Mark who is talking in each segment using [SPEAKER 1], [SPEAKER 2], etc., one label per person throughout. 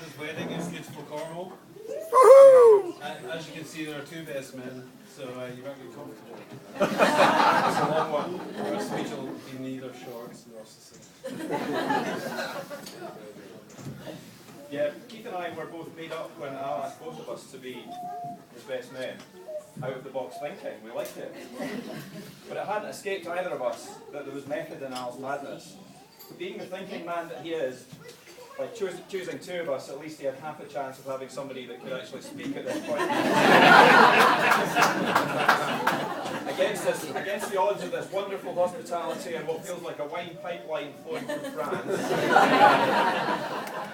[SPEAKER 1] Amanda's wedding in Beautiful Cornwall. As you can see, there are two best men, so you might be comfortable. It's a long one. Our speech will be neither short nor succinct.
[SPEAKER 2] Yeah, Keith and I were both made up when Al asked both of us to be his best men. Out of the box thinking, we liked it. But it hadn't escaped either of us that there was method in Al's madness. Being the thinking man that he is, by choosing two of us, at least he had half a chance of having somebody that could actually speak at this point. Against the odds of this wonderful hospitality and what feels like a wine pipeline flowing from France,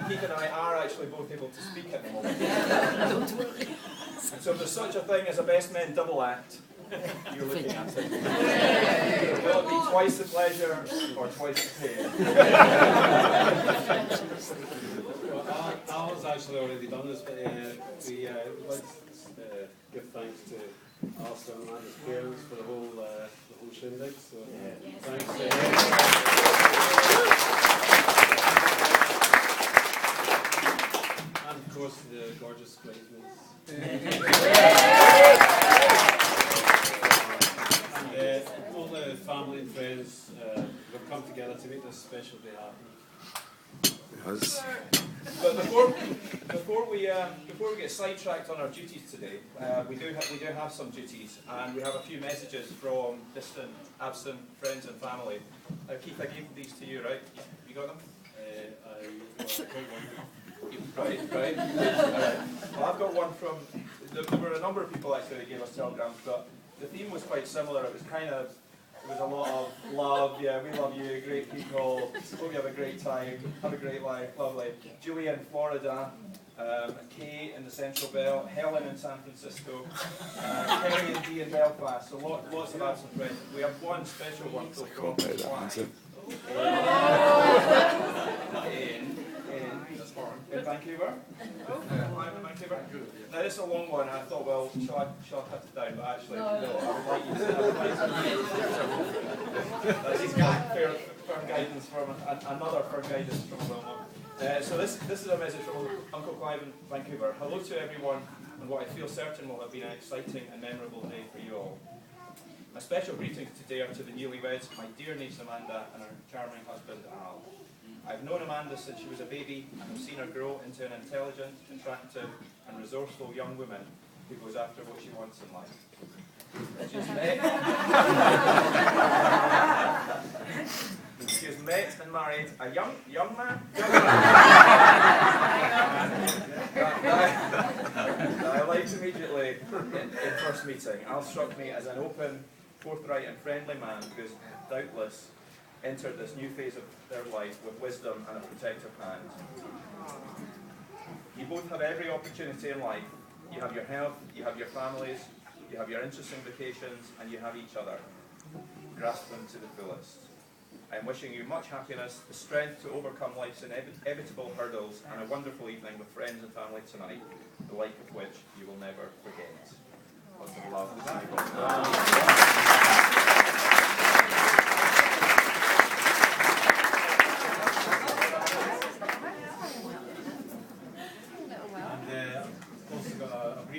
[SPEAKER 2] Keith and I are actually both able to speak at the moment. And so if there's such a thing as a best men double act, you're looking at it. Will it be twice the pleasure or twice the pain?
[SPEAKER 1] Well, Al has actually already done this, but we'd like to give thanks to Alistair and Amanda's parents for the whole shindig. So thanks to him. And of course the gorgeous bridesmaids. And all the family and friends have come together to make this special day happen.
[SPEAKER 3] Yes.
[SPEAKER 2] But before we get sidetracked on our duties today, we do have some duties, and we have a few messages from distant, absent friends and family. Keith, I gave these to you, right? You got them? Right. Well, I've got one from. There were a number of people actually that gave us telegrams, but the theme was quite similar. It was a lot of love. Yeah, we love you. Great people. Hope you have a great time. Have a great life. Lovely. Julie in Florida. Kay in the Central Belt. Helen in San Francisco. Kerry and Dee in Belfast. So lots of absent friends. We have one special one from in Vancouver. I'm in Vancouver. Now this is a long one, and I thought, well, shall I cut it down? But actually, no. I would like you to. That's firm guidance from another firm guidance from Wilmot. So this is a message from Uncle Clive in Vancouver. Hello to everyone on what I feel certain will have been an exciting and memorable day for you all. My special greetings today are to the newlyweds, my dear niece Amanda and her charming husband Al. I've known Amanda since she was a baby and have seen her grow into an intelligent, attractive and resourceful young woman who goes after what she wants in life. She has met and married a young man that I liked immediately in first meeting. Al struck me as an open, forthright and friendly man who has doubtless entered this new phase of their life with wisdom and a protective hand. You both have every opportunity in life. You have your health, you have your families, you have your interesting vacations, and you have each other. Grasp them to the fullest. I am wishing you much happiness, the strength to overcome life's inevitable hurdles, and a wonderful evening with friends and family tonight, the like of which you will never forget. Lots of love.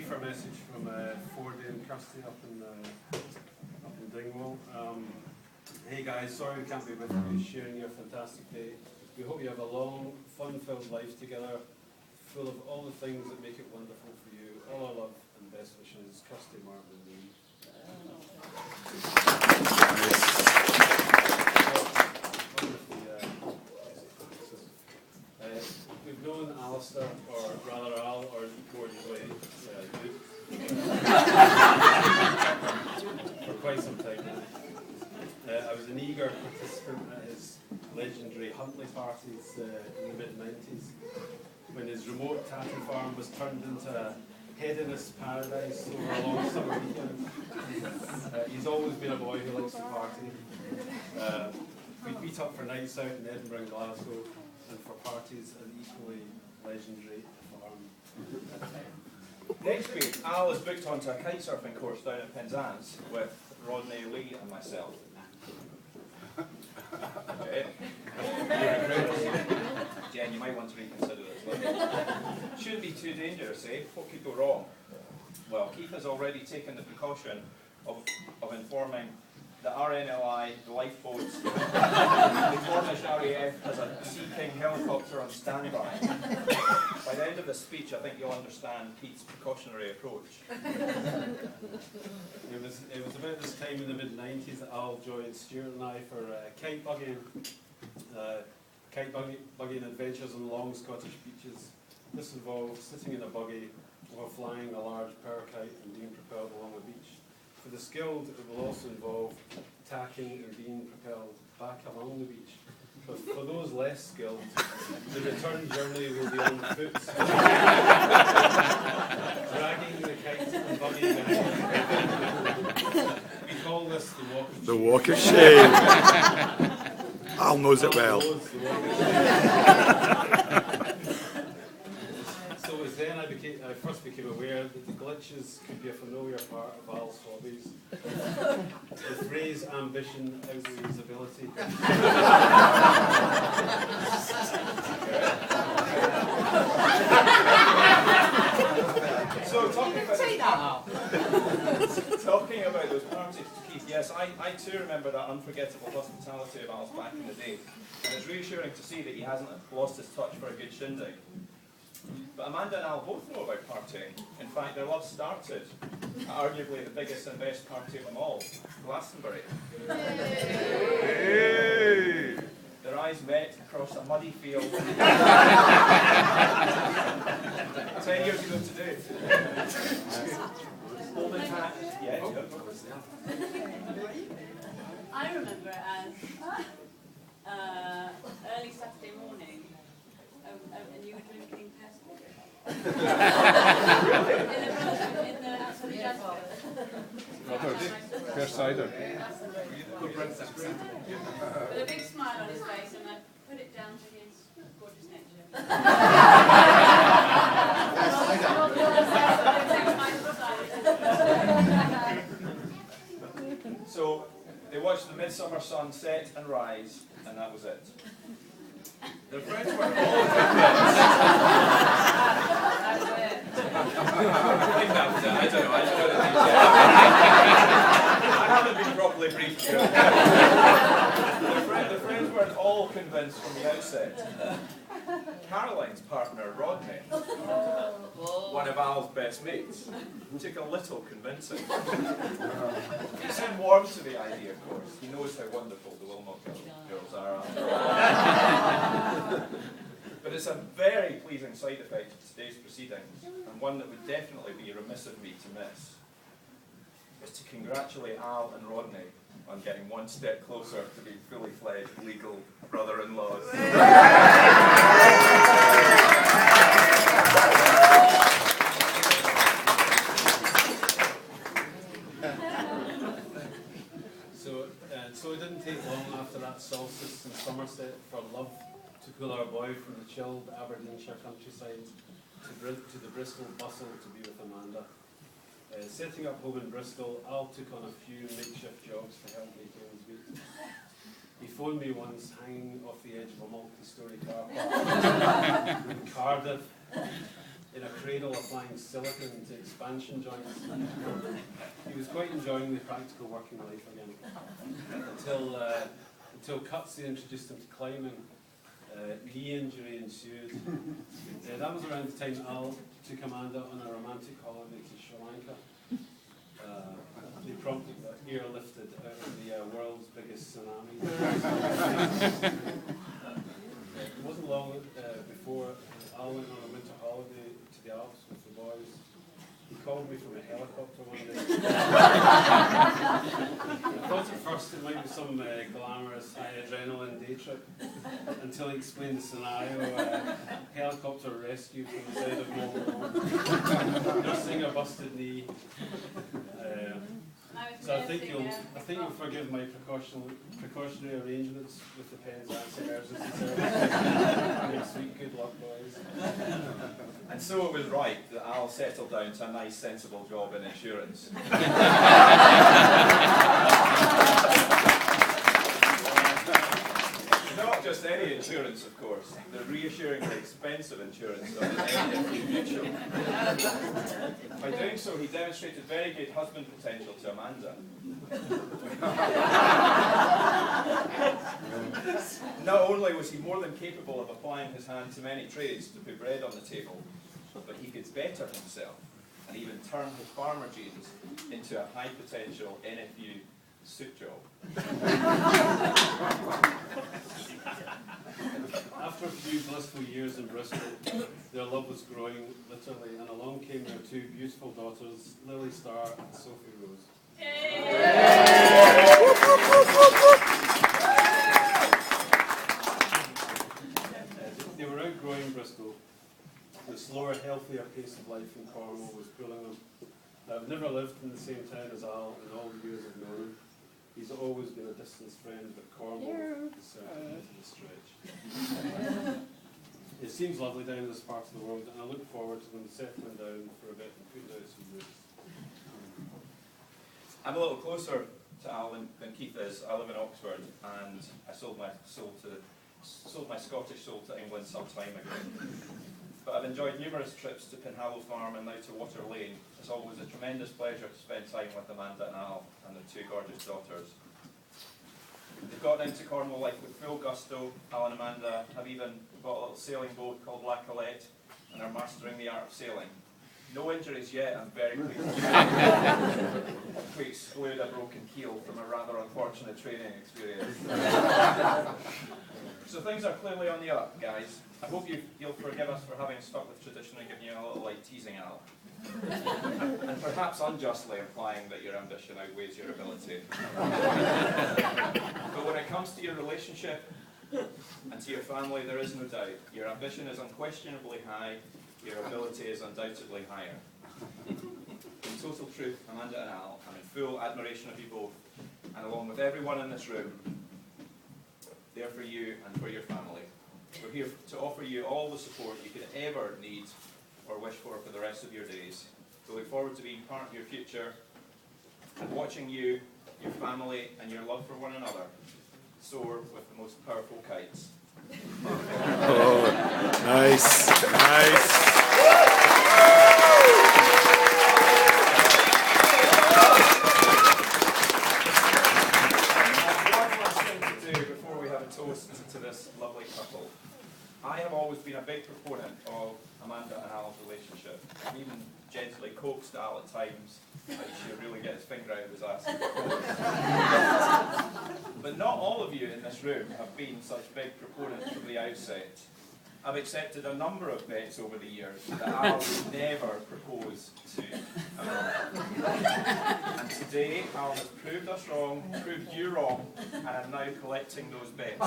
[SPEAKER 1] A message from Fordy and Kirsty up in Dingwall. Hey guys, sorry we can't be with you sharing your fantastic day. We hope you have a long, fun-filled life together, full of all the things that make it wonderful for you. All our love and best wishes, Kirsty, Martin and me. We've known Alistair, or rather Al, or more usually for quite some time now. I was an eager participant at his legendary Huntley parties in the mid-90s, when his remote tattoo farm was turned into a hedonist paradise over a long summer weekend. He's always been a boy who likes to party. We'd meet up for nights out in Edinburgh and Glasgow, and for parties at the equally legendary farm.
[SPEAKER 2] Next week, Al is booked onto a kitesurfing course down at Penzance with Rodney Lee and myself. Okay. Jen, you might want to reconsider this. Shouldn't be too dangerous, eh? What could go wrong? Well, Keith has already taken the precaution of informing the RNLI, the lifeboats, the Cornish RAF has a Sea King helicopter on standby. By the end of the speech, I think you'll understand Keith's precautionary approach.
[SPEAKER 1] It was about this time in the mid-90s that Al joined Stuart and I for kite bugging adventures on long Scottish beaches. This involved sitting in a buggy while flying a large power kite and being propelled along a beach. For the skilled, it will also involve tacking and being propelled back along the beach. But for those less skilled, the return journey will be on foot, dragging the kite and buggy behind. We call this the walk of shame.
[SPEAKER 3] The walk of shame. Al knows it well.
[SPEAKER 1] So it was then I first became aware that the glitches could be a familiar part of Al's hobbies. The phrase ambition outweighs ability.
[SPEAKER 2] So talking about those parties, Keith, yes, I too remember that unforgettable hospitality of Al's back in the day. And it's reassuring to see that he hasn't lost his touch for a good shindig. But Amanda and Al both know about partying. In fact, their love started at arguably the biggest and best party of them all, Glastonbury.
[SPEAKER 3] Hey.
[SPEAKER 2] Their eyes met across a muddy field 10 years ago today. Holding hands. Yeah,
[SPEAKER 4] I remember it as early Saturday morning, and you were drinking Pestle. in the outside of Jasper.
[SPEAKER 5] Fair cider.
[SPEAKER 4] With a big smile on his face, and I put it down to his gorgeous nature.
[SPEAKER 2] So they watched the midsummer sun set and rise, and that was it. Their friends were all convinced. I think that was it. I don't know. I haven't been properly briefed here. The friends weren't all convinced from the outset. Caroline's partner, Rodney, one of Al's best mates, took a little convincing. He soon warmed to the idea, of course. He knows how wonderful the Wilmot girls are after all. But it's a very pleasing side effect of today's proceedings, and one that would definitely be remiss of me to miss. It's to congratulate Al and Rodney on getting one step closer to being fully fledged legal brother-in-laws.
[SPEAKER 1] So it didn't take long after that solstice in Somerset for love to pull our boy from the chilled Aberdeenshire countryside to the Bristol bustle to be with Amanda. Setting up home in Bristol, Al took on a few makeshift jobs to help make ends meet. He phoned me once hanging off the edge of a multi-storey car park in Cardiff in a cradle applying silicone to expansion joints. He was quite enjoying the practical working life again. Until Cutsy introduced him to climbing. Knee injury ensued. That was around the time Al took Amanda on a romantic holiday to Sri Lanka. They promptly got airlifted out of the world's biggest tsunami. It wasn't long before Al went on a winter holiday to the Alps with the boys. He called me from a helicopter one day. I thought at first it might be some glamorous high adrenaline day trip, until he explained the scenario: helicopter rescue from the side of Mullingar, nursing a busted knee. So I think you'll forgive my precautionary arrangements with the Penzance Emergency Service. Sweet good luck, boys.
[SPEAKER 2] And so it was right that Al settled down to a nice, sensible job in insurance. Not just just any insurance, of course. The reassuringly expensive insurance of the NFU Mutual. By doing so, he demonstrated very good husband potential to Amanda. Not only was he more than capable of applying his hand to many trades to put bread on the table, but he could better himself and even turn his farmer genes into a high potential NFU suit job.
[SPEAKER 1] After a few blissful years in Bristol, their love was growing, literally, and along came their two beautiful daughters, Lily Starr and Sophie Rose. They were outgrowing Bristol. The slower, healthier pace of life in Cornwall was pulling them. I've never lived in the same town as Al in all the years I've known him. He's always been a distant friend, but Cornwall is certainly into the stretch. It seems lovely down in this part of the world, and I look forward to them settling down for a bit and putting out some roots.
[SPEAKER 2] I'm a little closer to Al than Keith is. I live in Oxford, and I sold my Scottish soul to England some time ago. But I've enjoyed numerous trips to Penhallow Farm and now to Water Lane. It's always a tremendous pleasure to spend time with Amanda and Al and their two gorgeous daughters. They've got into Cornwall life with full gusto. Al and Amanda have even bought a little sailing boat called La Colette and are mastering the art of sailing. No injuries yet, I'm very pleased to exclude a broken keel from a rather unfortunate training experience. So things are clearly on the up, guys. I hope you'll forgive us for having stuck with tradition and giving you a little like teasing Al. And perhaps unjustly implying that your ambition outweighs your ability. But when it comes to your relationship and to your family, there is no doubt. Your ambition is unquestionably high, your ability is undoubtedly higher. In total truth, Amanda and Al, I'm in full admiration of you both, and along with everyone in this room, there for you and for your family. We're here to offer you all the support you could ever need or wish for the rest of your days. We look forward to being part of your future and watching you, your family, and your love for one another soar with the most powerful kites.
[SPEAKER 3] Oh, nice, nice.
[SPEAKER 2] To this lovely couple. I have always been a big proponent of Amanda and Al's relationship. I've even gently coaxed Al at times that he should really get his finger out of his ass. But not all of you in this room have been such big proponents from the outset. I've accepted a number of bets over the years that Al would never propose to Amanda. And today, Al has proved us wrong, proved you wrong, and I'm now collecting those bets.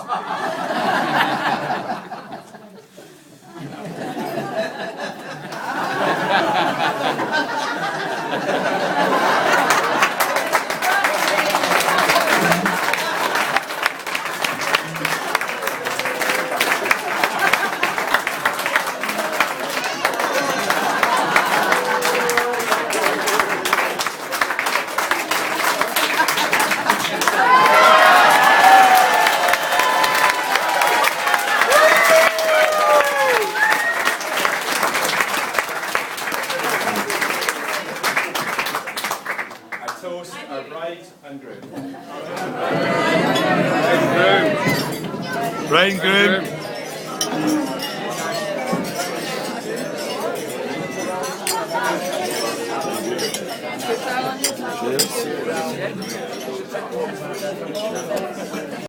[SPEAKER 3] Bride and groom. Cheers.